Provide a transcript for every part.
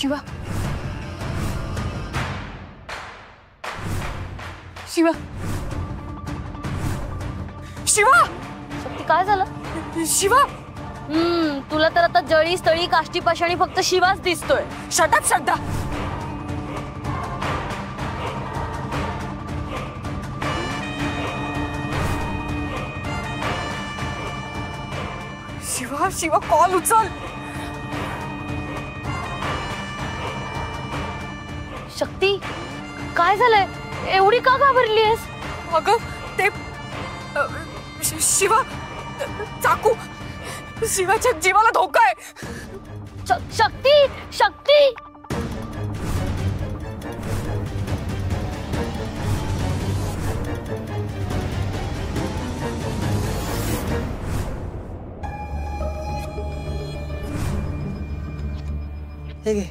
शिवा शिवा शिवा शक्ती काय झालं? शिवा तुला तर आता जळी स्थळी काष्टी पाषाणी फक्त शिवाच दिसतोय. शटात श्रद्धा. शिवा शिवा कॉल उचल. शक्ती काय झालंय? एवढी का घाबरलीयस? अगं ते शिवा चाकू. शिवाच्या जीवाला धोका आहे. शक्ती शक्ती हे घे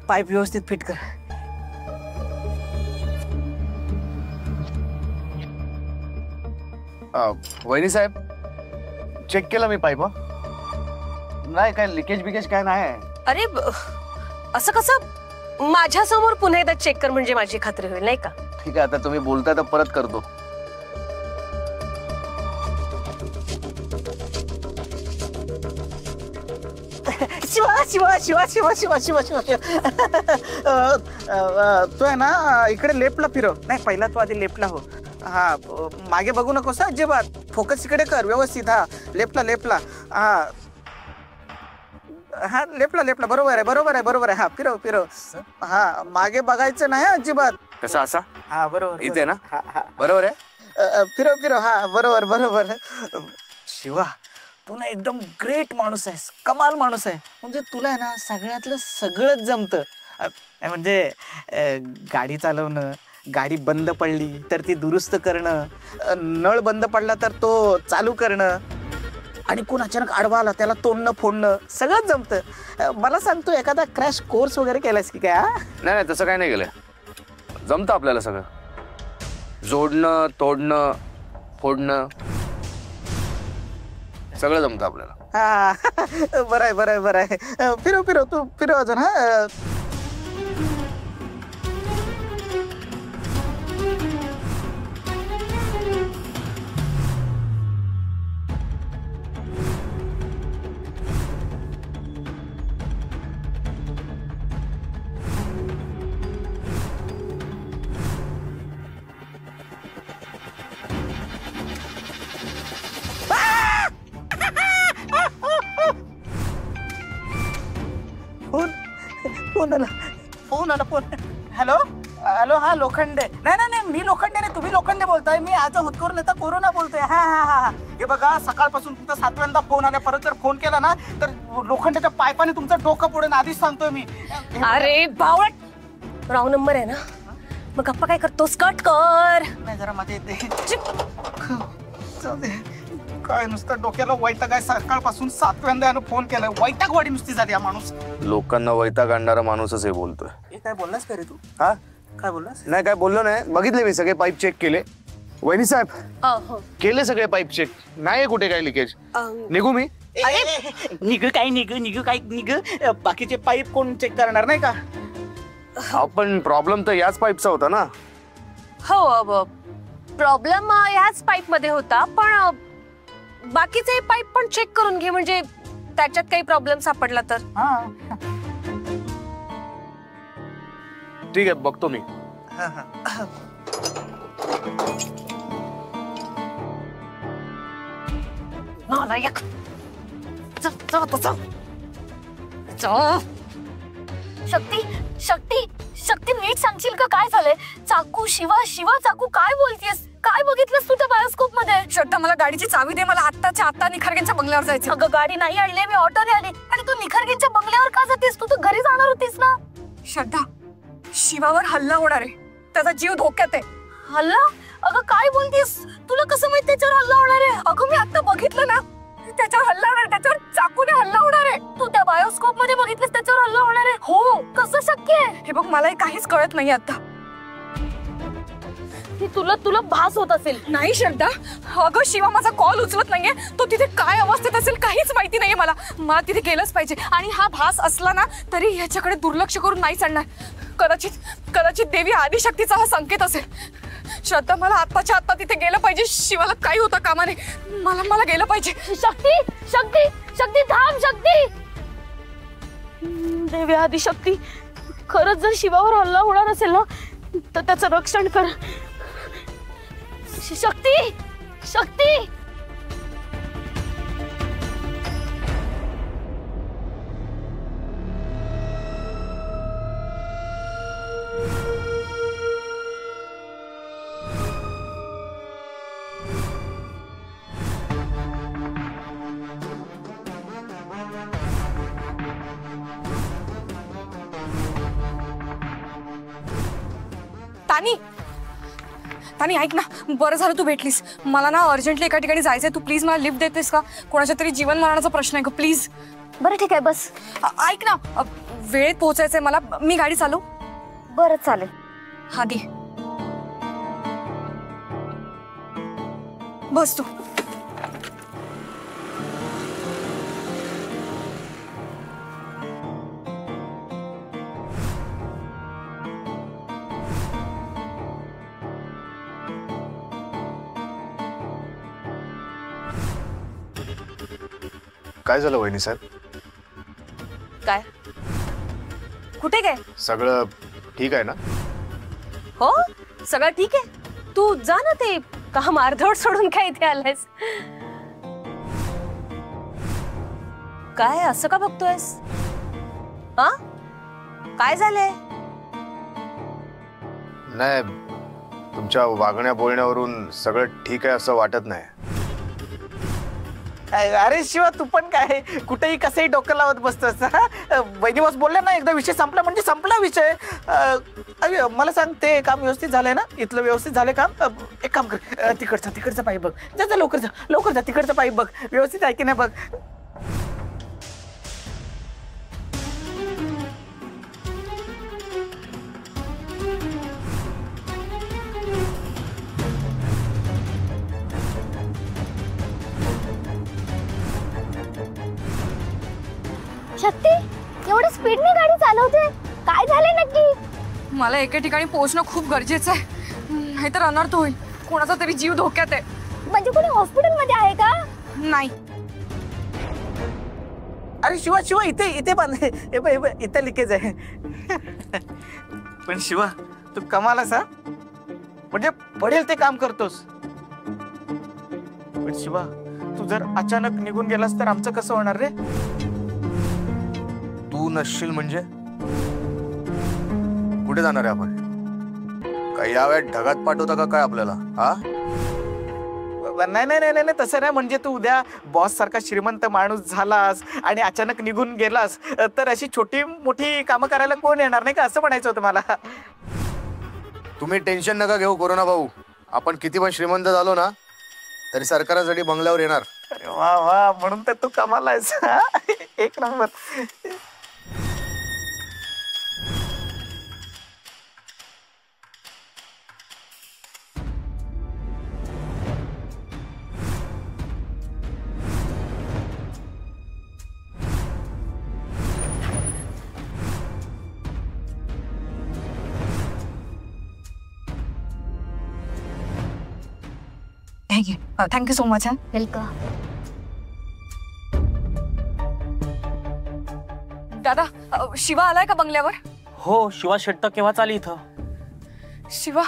पाईप व्यवस्थित फिट कर. वहिनी साहेब चेक केला मी पाईप. नाही काय लिकेज बिकेज काय नाही. अरे असं कसं माझ्या समोर पुन्हा एकदा चेक कर म्हणजे माझी खात्री होईल नाही का. ठीक आहे आता तुम्ही बोलताय तर परत करतो. शिवा शिवा शिवा शिवा शिवा शिवा शिवा तू आहे ना इकडे लेफ्टला फिरव. नाही पहिला तू आधी लेफ्टला हो. हा मागे बघू नकोस अजिबात. फोकस इकडे कर व्यवस्थित. हा लेफ्टला लेफ्टला. हा हा लेफ्टला लेफ्टला. बरोबर आहे बरोबर आहे बरोबर आहे. हा फिरव फिरव. हा मागे बघायचं नाही अजिबात. कसा असा? हा बरोबर इथे ना. हा हा बरोबर आहे. फिरव फिरव. हा बरोबर बरोबर. शिवा तू ना एकदम ग्रेट माणूस आहेस. कमाल माणूस आहे. म्हणजे तुला आहे ना सगळ्यातलं सगळंच जमतं. म्हणजे गाडी चालवणं, गाडी बंद पडली तर ती दुरुस्त करणं, नळ बंद पडला तर तो चालू करणं, आणि कोण अचानक आडवा आला त्याला तोडणं फोडणं सगळंच जमतं. मला सांगतो एखादा क्रॅश कोर्स वगैरे केलास की काय? नाही नाही तसं काही नाही केलंय. जमतं आपल्याला सगळं. जोडणं तोडणं फोडणं सगळं जमतं आपल्याला. हा बरं आहे बरं आहे बरं आहे. फिरव फिरव तू फिरव अजून. हा फोन आला फोन. Hello hello. हा लोखंडे. नाही नाही नाही मी लोखंडे नाही तुम्ही लोखंडे बोलताय. मी आज होतकरू नेता कोरोना बोलतोय. हा हा हा. हे बघा सकाळपासून तुमचा 7व्यांदा फोन आला. परत जर फोन केला ना तर लोखंडाच्या पायपाने तुमचं डोकं पुढे आधीच सांगतोय मी. अरे बावळट रॉंग नंबर आहे ना. मग गप्पा काय करतोस? कट कर. नाही जरा मध्ये येते. काय नुसतं डोक्याला वैताग आहे. सकाळपासून 7व्यांदा फोन केलाय. वैतागवाडी नुसती झाली हा माणूस. लोकांना वैताग आणणारा माणूसच हे बोलतोय. हे काय बोललास का रे तू? हा काय बोललास? नाही काय बोललो नाही. बघितले मी सगळे पाईप चेक केले. वहिनी साहेब केले सगळे पाईप चेक. नाही कुठे काय लिकेज. निघू मी? निघ काय निघ निघ काय निघ. बाकीचे पाईप कोण चेक करणार नाही का? आपण प्रॉब्लेम तर याच पाईपचा होता ना. हो प्रॉब्लेम याच पाईप मध्ये होता. पण बाकीचे पाईप पण चेक करून घे म्हणजे त्याच्यात काही प्रॉब्लेम सापडला तर. ठीक आहे बघतो मी. नालायक. शक्ती शक्ती शक्ती नीट सांगशील का काय झालंय? चाकू शिवा शिवा चाकू काय बोलतेस? काय बघितलंस तू त्या बायोस्कोप मध्ये? श्रद्धा मला गाडीची चावी दे. मला आत्ताच्या आत्ता निखर्गेंच्या बंगल्यावर जायचं. अगं गाडी नाही आणली मी ऑटोने आली. आणि तू निखर्गेंच्या बंगल्यावर का जातेस? तू तर घरी जाणार होतीस ना. श्रद्धा शिवावर हल्ला होणार आहे. त्याचा जीव धोक्यात आहे. हल्ला? अगं काय बोलतेस? तुला कसं माहित त्याच्यावर हल्ला होणार आहे? अगं मी आता बघितलं ना त्याच्यावर हल्ला होणार. त्याच्यावर चाकूने हल्ला होणार आहे. तू त्या बायोस्कोप मध्ये बघितलंस त्याच्यावर हल्ला होणार आहे? हो. कसं शक्य आहे? हे बघ मलाही काहीच कळत नाही आता. की तुला तुला भास होत असेल. नाही श्रद्धा, अगं शिवा माझा कॉल उचलत नाहीये. तो तिथे काय अवस्थेत असेल काहीच माहिती नाहीये मला. मला तिथे गेलंच पाहिजे. आणि हा भास असला ना तरी ह्याच्याकडे दुर्लक्ष करून नाही चालणार. कदाचित देवी आदिशक्तीचा हा संकेत असेल. श्रद्धा, मला आत्ताच्या आत्ता तिथे गेलं पाहिजे. शिवाला काही होता कामा नये. मला गेलं पाहिजे. शक्ती शक्ती शक्ती थांब. शक्ती, देवी आदिशक्ती, खरंच जर शिवावर हल्ला होणार असेल ना तर त्याचं रक्षण कर. शक्ती शक्ती. तानी ऐक ना, बरं झालं तू भेटलीस. मला ना अर्जंटली एका ठिकाणी जायचंय. तू प्लीज मला लिफ्ट देतेस का? कोणाच्या तरी जीवन मरणाचा प्रश्न आहे ग, प्लीज. बरं ठीक आहे, बस. ऐक ना, वेळेत पोहोचायचंय मला. मी गाडी चालू? बरं चालेल. हा दे, बस तू. काय झालं वहिनी साहेब? काय? कुठे काय? सगळं ठीक आहे ना? हो, सगळं ठीक आहे. तू जा ना, ते काम अर्धवट सोडून काय इथे आलायस? काय असं का बघतोयस? हा, काय झालंय? नाही, तुमच्या वागण्या बोलण्यावरून सगळं ठीक आहे असं वाटत नाही. अरे शिवा, तू पण काय कुठेही कसंही डोकं लावत बसतोस. वहिनी बॉस बोलले ना, एकदा विषय संपला म्हणजे संपला विषय. मला सांग, ते काम व्यवस्थित झालंय ना? इथलं व्यवस्थित झालंय काम? एक काम कर, तिकडचा पाईप बघ. जा लवकर जा, तिकडचा पाईप बघ. व्यवस्थित आहे की नाही बघ. शक्ती, एवढ्या स्पीडने गाडी चालवते, काय झाले नक्की? मला एका ठिकाणी पोहोचणं खूप गरजेचं आहे, नाहीतर अनर्थ होईल. कोणाचा तरी जीव धोक्यात आहे. म्हणजे कोणी हॉस्पिटलमध्ये आहे का? नाही. अरे शिवा, इथे बांध. इथे लिकेज आहे. पण शिवा, तू कमाल असा, म्हणजे पडेल ते काम करतोस. पण शिवा, तू जर अचानक निघून गेलास तर आमचं कसं होणार रे? तू नसशील म्हणजे कुठे जाणार आहे आपण? काही या वेळेत ढगात पाठवता का काय आपल्याला? हा, नाही, तसं नाही. म्हणजे तू उद्या बॉस सारखा श्रीमंत माणूस झालास आणि अचानक निघून गेलास तर अशी छोटी मोठी कामं करायला कोण येणार नाही का, असं म्हणायचं होतं मला. तुम्ही टेन्शन नका घेऊ कोरोना भाऊ. आपण किती पण श्रीमंत झालो ना तरी सरकारासाठी बंगल्यावर येणार. अरे वा, म्हणून तर तू कमाल आहेस. एक number. Thank you so much. Welcome. दादा, शिवा आलाय का बंगल्यावर? हो, शिवा शेट्ट केव्हाच आली इथं. शिवा,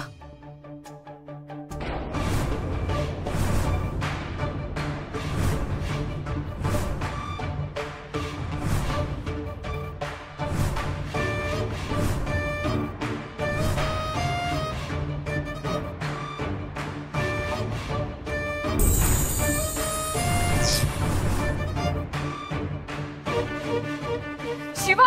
शिवा,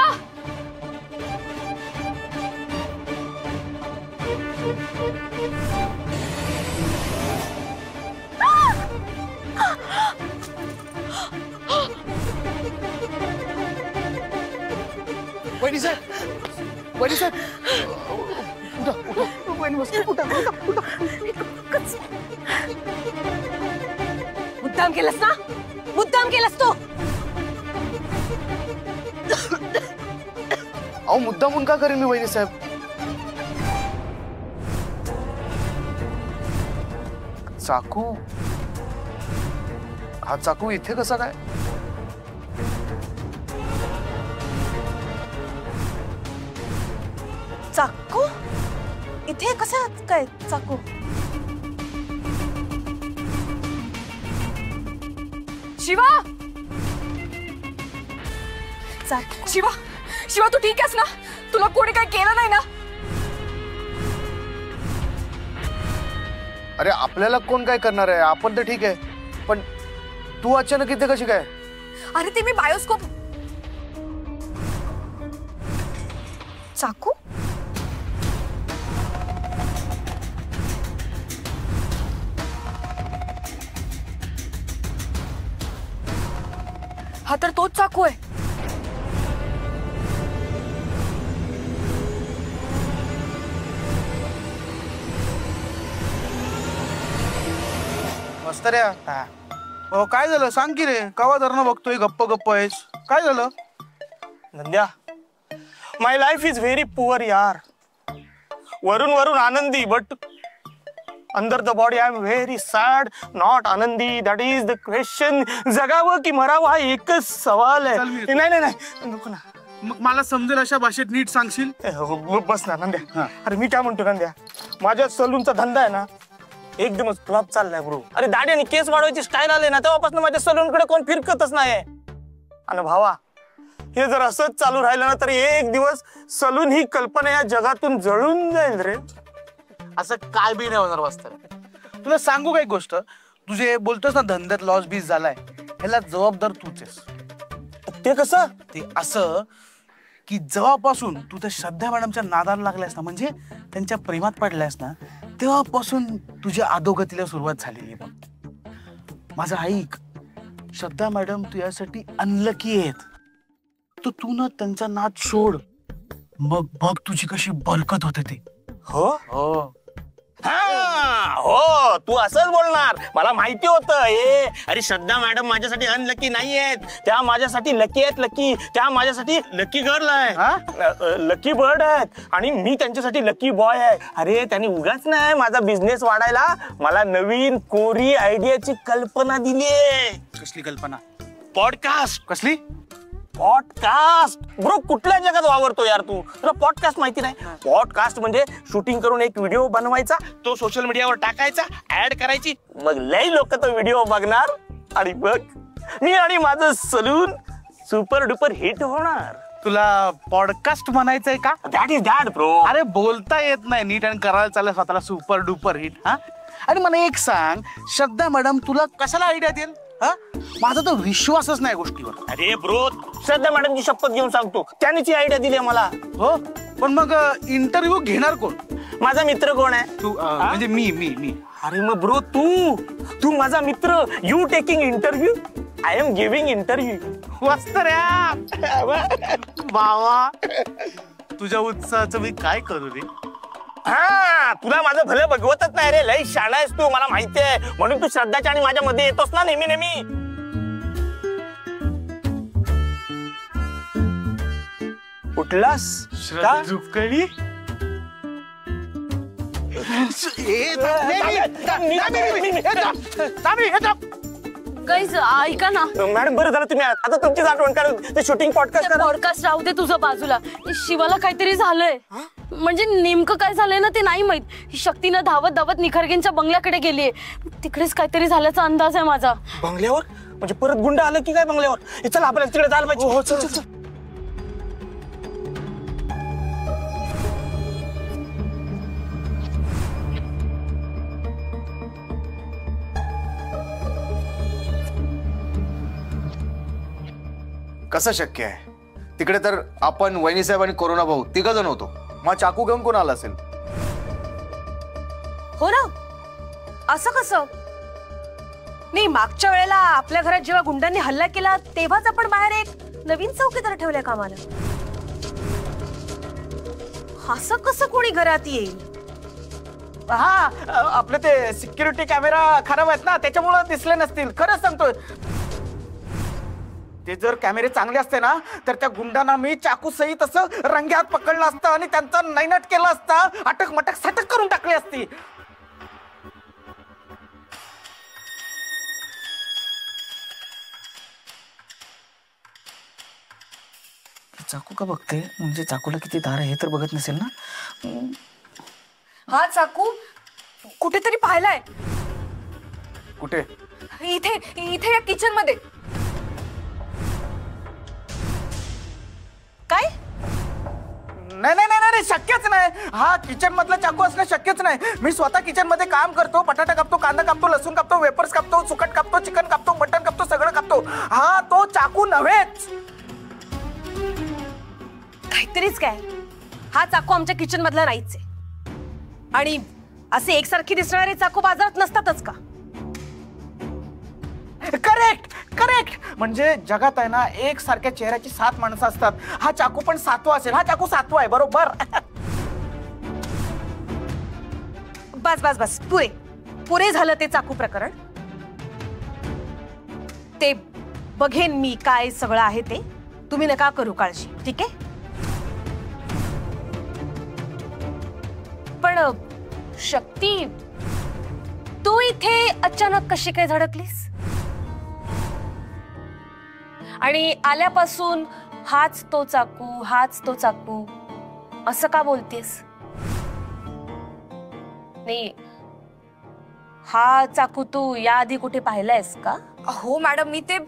वहिनी साहेब, पाणी बस मुद्दाम केलंस ना, मुद्दाम केलंस तू. अहो मुद्दामून का करेन मी वहिनी साहेब? चाकू, हा चाकू इथे कसा काय? चाकू इथे कसा काय चाकू? शिवा, शिवा, शिवा तू ठीक आहेस ना? तुला कोणी काय केलं नाही ना? अरे आपल्याला कोण काय करणार आहे, आपण तर ठीक आहे, पण तू अचानक इथे कशी काय? अरे ते मी बायोस्कोप. चाकू हा तर तोच चाकू आहे. मस्तऱ्या. हो काय झालं सांग की रे, कवा धरणं बघतोय गप्प गप्प आहेस, काय झालं? Nandya, my life is very poor यार. वरून वरून आनंदी, but under the body I am very sad, not आनंदी. That is the question. जगावं की मरावं हा एकच सवाल आहे. नाही नाही नाही नको ना. मग मला समजेल अशा भाषेत नीट सांगशील? बस ना नंद्या. अरे मी काय म्हणतो नंद्या, माझ्या सलूनचा धंदा आहे ना एकदमच फ्लॉप चाललाय ब्रो. अरे दाढी आणि केस वाढवायची स्टाईल आले ना तेव्हापासून माझ्या सलूनकडे कोण फिरकतच नाही. आणि भावा हे जर असंच चालू राहिलं ना तर एक दिवस सलून ही कल्पना या जगातून जळून जाईल रे. असं काय बी नाही होणार मस्तऱ्या. तुला सांगू काय गोष्ट, तुझे बोलतोस ना धंद्यात लॉस बीस झालाय, ह्याला जबाबदार तूच आहेस. ते कसं? ते असं की जेव्हापासून तू त्या श्रद्धा मॅडमच्या नादाला लागल्यास ना, म्हणजे त्यांच्या प्रेमात पडल्यास ना, तेव्हापासून तुझ्या अधोगतीला सुरुवात झालेली आहे. बघ माझं ऐक, श्रद्धा मॅडम तुझ्यासाठी अनलकी आहेत. तर तू ना त्यांचा नाद सोड, मग बघ तुझी कशी बलकत होते ते. हो हो हा हो, तू असंच बोलणार मला माहिती होतं. अरे श्रद्धा मॅडम माझ्यासाठी अनलकी नाही आहेत, त्या माझ्यासाठी लकी आहेत. लकी, त्या माझ्यासाठी लकी गर्ल आहे, लकी बर्ड आहेत, आणि मी त्यांच्यासाठी लकी बॉय आहे. अरे त्यांनी उगाच नाही माझा बिझनेस वाढायला मला नवीन कोरी आयडियाची कल्पना दिली आहे. कसली कल्पना? पॉडकास्ट. कसली? Podcast bro. कुठल्या जगात वावरतो यार तू? तुला पॉडकास्ट माहिती नाही? पॉडकास्ट म्हणजे शूटिंग करून एक व्हिडिओ बनवायचा, तो सोशल मीडियावर टाकायचा, ऍड करायची, मग लई लोक तो व्हिडिओ बघणार, आणि बघ मी आणि माझं सलून सुपर डुपर हिट होणार. तुला पॉडकास्ट म्हणायचंय का? That is that bro. अरे बोलता येत नाही नीट आणि करायला चाललं स्वतःला सुपर डुपर हिट. हा, आणि मला एक सांग, श्रद्धा मॅडम तुला कशाला आयडिया देईल? हा, माझा तर विश्वासच नाही गोष्टीवर. अरे ब्रो, श्रद्धा मॅडमची शपथ घेऊन सांगतो, त्यांनीच आयडिया दिली मला. हो, पण मग इंटरव्ह्यू घेणार कोण? माझा मित्र कोण आहे? तू म्हणजे मी मी मी अरे मग ब्रो तू माझा मित्र. You taking interview, I am giving interview. वस्त्र्या बावा, तुझ्या उत्साहाचं मी काय करू रे? हा, तुला माझं भलं बघवतच नाही रे. लई शाणा आहेस तू, मला माहिती आहे, म्हणून तू श्रद्धाच्या आणि माझ्या मध्ये येतोस ना नेहमी नेहमी. उठलास का? झुकळी गाईज ऐका ना, मॅडम बरं झालं तुम्ही आता तुमचीच आठवण करा. ते शूटिंग पॉडकास्ट करा. पॉडकास्ट राहू दे तुझं बाजूला. शिवाला काहीतरी झालंय, म्हणजे नेमकं काय झालंय ना ते नाही माहित. शक्तीनं धावत धावत निखर्गेंच्या बंगल्याकडे गेलीये, तिकडेच काहीतरी झाल्याचा अंदाज आहे माझा. बंगल्यावर म्हणजे परत गुंड आलं की काय बंगल्यावर? चल आपल्याला तिकडे जायला पाहिजे. हो चल चल. कसं शक्य आहे? तिकडे तर आपण, वहिनी साहेब आणि कोरोना भाऊ तिघ जण होतो. मग चाकू घेऊन कोण आला असेल? हो ना, असं कसं? नाही, मागच्या वेळेला आपल्या घरात जेव्हा गुंडांनी हल्ला केला तेव्हाच आपण बाहेर एक नवीन चौकीदार ठेवल्या कामाला. असं कसं कोणी घरात येईल? हा आपले ते सिक्युरिटी कॅमेरा खराब आहेत ना, त्याच्यामुळे दिसले नसतील. खरंच सांगतोय. ते जर कॅमेरे चांगले असते ना तर त्या गुंडांना मी चाकू सहित असं रंग्यात पकडलं असतं आणि त्यांचा नैनाट केला असता, अटक मटक सटक करून टाकली असती. चाकू का बघते? म्हणजे चाकूला किती धार आहे हे तर बघत नसेल ना. हा चाकू कुठेतरी पाहिलाय. कुठे? इथे इथे या किचन मध्ये. काय? नाही नाही नाही नाही, शक्यच नाही. हा किचन मधला चाकू असणं शक्यच नाही. मी स्वतः किचन मध्ये काम करतो. बटाटा कापतो, कांदा कापतो, लसूण कापतो, वेपर्स कापतो, सुकट कापतो, चिकन कापतो, मटन कापतो, सगळं कापतो. हा तो चाकू नव्हेच. काहीतरीच काय. हा चाकू आमच्या किचन मधला नाहीच आहे. आणि असे एकसारखी दिसणारे चाकू बाजारात नसतातच का? Correct correct. म्हणजे जगात आहे ना एक सारख्या चेहऱ्याची 7 माणसं असतात. हा चाकू पण 7वा असेल. हा चाकू 7वा आहे. बरोबर. बस बस बस, पुरे पुरे झालं ते चाकू प्रकरण. ते बघेन मी काय सगळं आहे ते. तुम्ही नका करू काळजी, ठीक आहे? पण शक्ती, तू इथे अचानक कशी काय धडकलीस? आणि आल्यापासून हाच तो चाकू असं का बोलतेस? नाही, हा चाकू तू याआधी कुठे पाहिलायस का? हो मॅडम, मी ते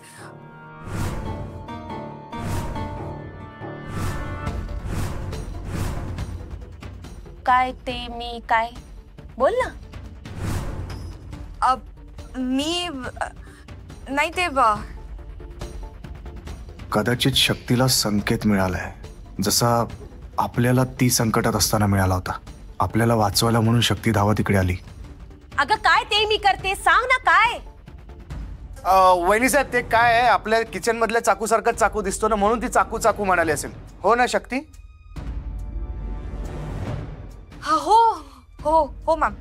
काय ते मी काय बोल ना. मी नाही ते कदाचित शक्तीला संकेत मिळालाय, जसा आपल्याला ती संकटात असताना मिळाला होता. आपल्याला वाचवायला म्हणून शक्ती धावत इकडे आली. अगं काय ते मी करते, सांग ना काय? वहिनी साहेब, ते काय आहे, आपल्या किचन मधल्या चाकू सारखा चाकू दिसतो ना, म्हणून ती चाकू चाकू म्हणाली असेल. हो ना शक्ती? हो हो हो मॅम.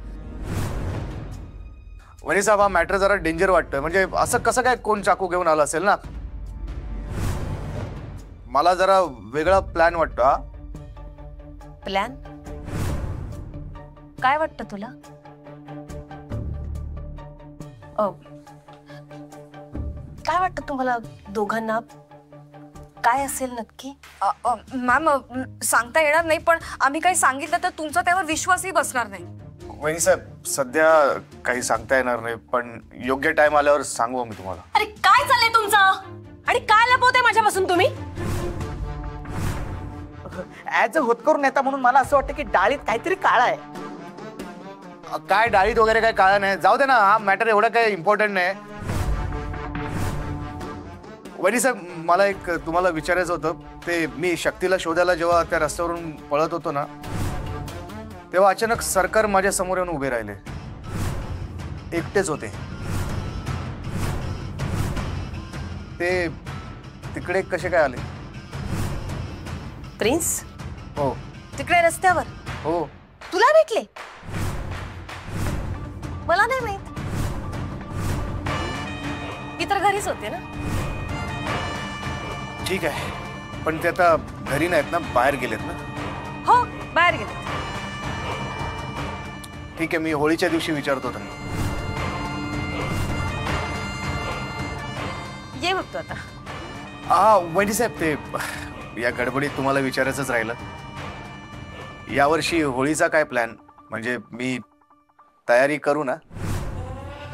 वहिनी साहेब, हा मॅटर जरा डेंजर वाटतोय. म्हणजे असं कसं काय कोण चाकू घेऊन आला असेल ना? मला जरा वेगळा प्लॅन वाटतो. हा प्लॅन काय वाटतं तुला? काय वाटतं तुम्हाला दोघांना? काय असेल नक्की? मॅम सांगता येणार नाही, पण आम्ही काही सांगितलं तर तुमचा त्यावर विश्वासही बसणार नाही. वहिनी साहेब, सध्या काही सांगता येणार नाही, पण योग्य टाइम आल्यावर सांगू मी तुम्हाला. अरे काय चाललंय तुमचं? आणि काय लपवते माझ्यापासून तुम्ही? ऍज अ होतकरू नेता म्हणून मला असं वाटतं की डाळीत काहीतरी काळा आहे. काय डाळीत वगैरे काय काळा नाही, जाऊ दे ना. हा मॅटर एवढा काय इम्पॉर्टंट नाही. वहिनी साहेब, मला एक तुम्हाला विचारायचं होतं. ते मी शक्तीला शोधायला जेव्हा त्या रस्त्यावरून पळत होतो ना, तेव्हा अचानक सरकार माझ्या समोर येऊन उभे राहिले. एकटेच होते ते. तिकडे कसे काय आले? प्रिन्स हो तिकडे रस्त्यावर हो. तुला भेटले? मला नाही माहित. मी तर घरीच होते ना. ठीक आहे, पण ते आता घरी नाहीत ना, बाहेर गेलेत ना? हो, बाहेर गेले. ठीक आहे, मी होळीच्या दिवशी विचारतो त्यांना. ये बघतो आता. हा वहिनी साहेब, ते या गडबडीत तुम्हाला विचारायचंच राहिलं. यावर्षी होळीचा काय प्लॅन? म्हणजे मी तयारी करू ना?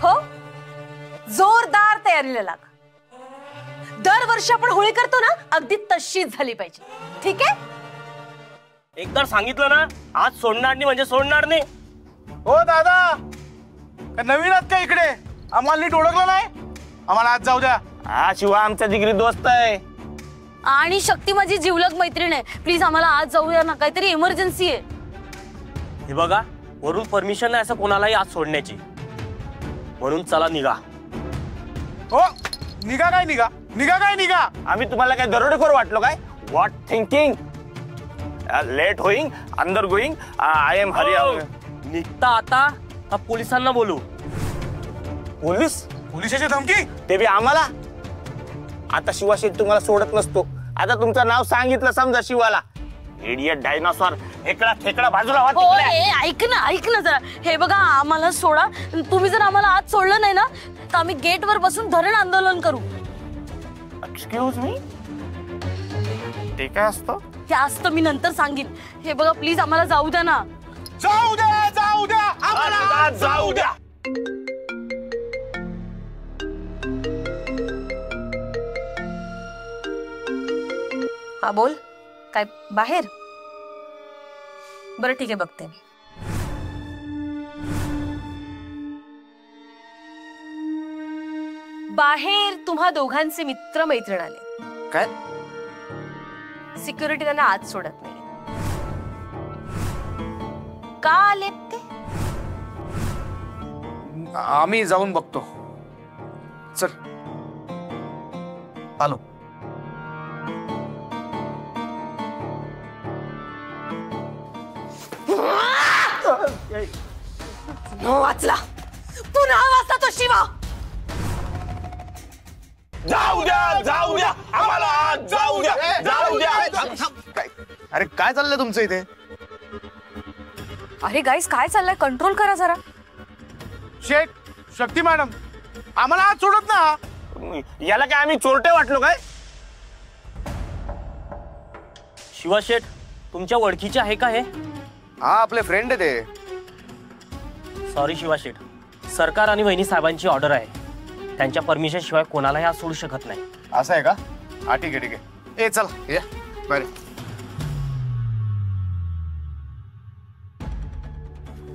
हो, जोरदार तयारीला लाग. दरवर्षी आपण होळी करतो ना, अगदी तशीच झाली पाहिजे, ठीक आहे? एकदा सांगितलं ना, आज सोडणार नाही म्हणजे सोडणार नाही. हो दादा, नवीन आहात का इकडे? आम्हाला नीट ओळखलं नाही. आम्हाला आज जाऊ द्या. हा शिवा आमचा जिगरी दोस्त आहे. आणि शक्ती माझी जिवलग मैत्रीण आहे. प्लीज आम्हाला आज जाऊया ना, काहीतरी इमर्जन्सी आहे. हे बघा, वरून परमिशन नाही असं कोणालाही आज सोडण्याची, म्हणून चला निघा. हो, निघा काय निघा? निघा काय निघा? आम्ही तुम्हाला काय दरोडेखोर वाटलो काय? What thinking? लेट होईंग, अंदर गोईंग. I am Hari. निघता आता का पोलिसांना बोलू? पोलीस? पोलिसाची धमकी? ते बी आम्हाला? आता शिवाशेठ तुम्हाला सोडत नसतो. आता तुमचं नाव सांगितलं समजा शिवाला, इडियट डायनोसॉर, हेकडा खेकडा बाजूला व्हा हो तिकडे. ऐक ना जरा. हे बघा आम्हाला सोडा. तुम्ही जर आम्हाला आज सोडलं नाही ना तर आम्ही गेटवर बसून धरण आंदोलन करू. एक्सक्यूज मी, ते काय असतं? हे असतं मी नंतर सांगेन. हे बघा प्लीज आम्हाला जाऊ द्या ना. जाऊ द्या, जाऊ द्या, आम्हाला जाऊ द्या. हा बोल, काय बाहेर? बरं ठीक आहे, बघते मी. बाहेर तुम्हा दोघांचे मित्र मैत्रीण आले. काय? सिक्युरिटी त्यांना आत सोडत नाही. का आलेत ते? आम्ही जाऊन बघतो. चल. आलो. वाचला, पुन्हा वाचला तो शिवा. जाऊ द्या, जाऊ द्या, आम्हाला जाऊ द्या, जाऊ द्या. काय? अरे काय चाललंय तुमचं इथे? अरे गाईस, काय चाललंय? कंट्रोल करा जरा. शेठ, शक्ती मॅडम, आम्हाला आज सोडत ना. याला काय आम्ही चोरटे वाटलो काय? शिवाशेठ तुमच्या ओळखीचे आहे का हे? हा, आपले फ्रेंड आहे ते. सॉरी शिवाशेठ, सरकार आणि वहिनी साहेबांची ऑर्डर आहे. त्यांच्या परमिशन शिवाय कोणालाही आज सोडू शकत नाही. असं आहे का? हा ठीक आहे, ठीक आहे. ए चल या बरे.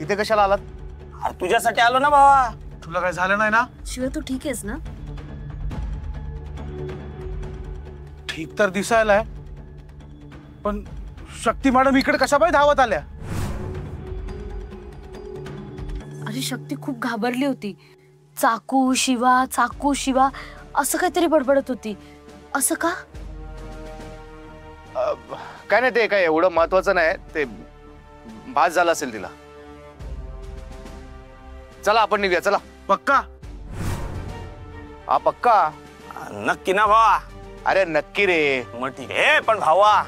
इथे कशाला आलात? अरे तुझ्यासाठी आलो ना भावा. तुला काय झालं नाही ना? शिवा तू ठीक आहेस ना? ठीक तर दिसायलाय, पण शक्ती मॅडम इकडे कशा पाहिजे धावत आल्या? अरे शक्ती खूप घाबरली होती. चाकू शिवा, चाकू शिवा असं काहीतरी बडबडत होती. असं का? काय नाही, ते काय एवढं महत्वाचं नाही. ते भास झाला असेल तिला. चला आपण निघूया. चला. पक्का? हा पक्का. नक्की ना भावा? अरे नक्की रे. मग ठीक आहे. पण भावा,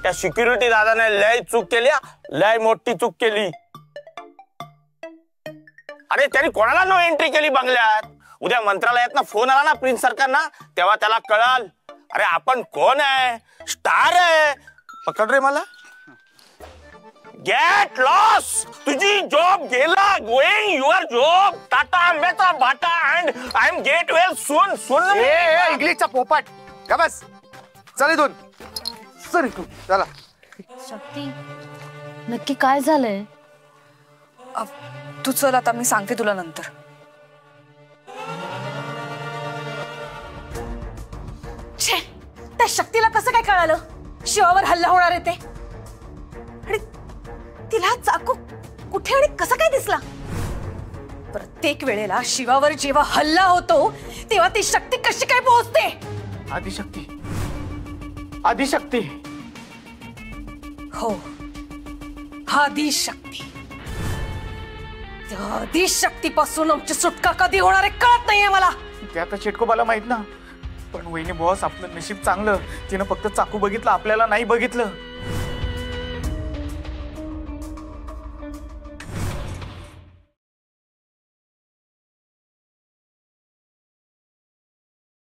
त्या सिक्युरिटी दादाने लय चूक केली, लय मोठी चूक केली. अरे त्यांनी कोणाला नो एंट्री केली बंगल्यात? उद्या मंत्रालयात ना फोन आला ना प्रिन्स सरकारना, तेव्हा त्याला कळाल अरे आपण कोण आहे, स्टार आहे. पकड रे मला. Get lost. तुझी जॉब गेला. Going your job. टाटा आंब्याचा भाटा and I am get well soon. सुन इंग्लिशचा पोपाट का बस. चल इथून. चल इथून. चला. शक्ती नक्की काय झालंय? तू चल, आता मी सांगते तुला नंतर. छे, त्या शक्तीला कसं काय कळालं शिवावर हल्ला होणार आहे ते? आणि तिला चाकू कुठे आणि कसा काय दिसला? प्रत्येक वेळेला शिवावर जेव्हा हल्ला होतो तेव्हा ती शक्ती कशी काय पोहोचते? आदिशक्ती, आदिशक्ती. हो, आदिशक्ती. आदिशक्तीपासून आमची सुटका कधी होणार आहे कळत नाहीये मला. ते आता चिटकोबाला माहित ना, पण वहिनी बॉस आपलं नशीब चांगलं, तिनं फक्त चाकू बघितलं, आपल्याला नाही बघितलं.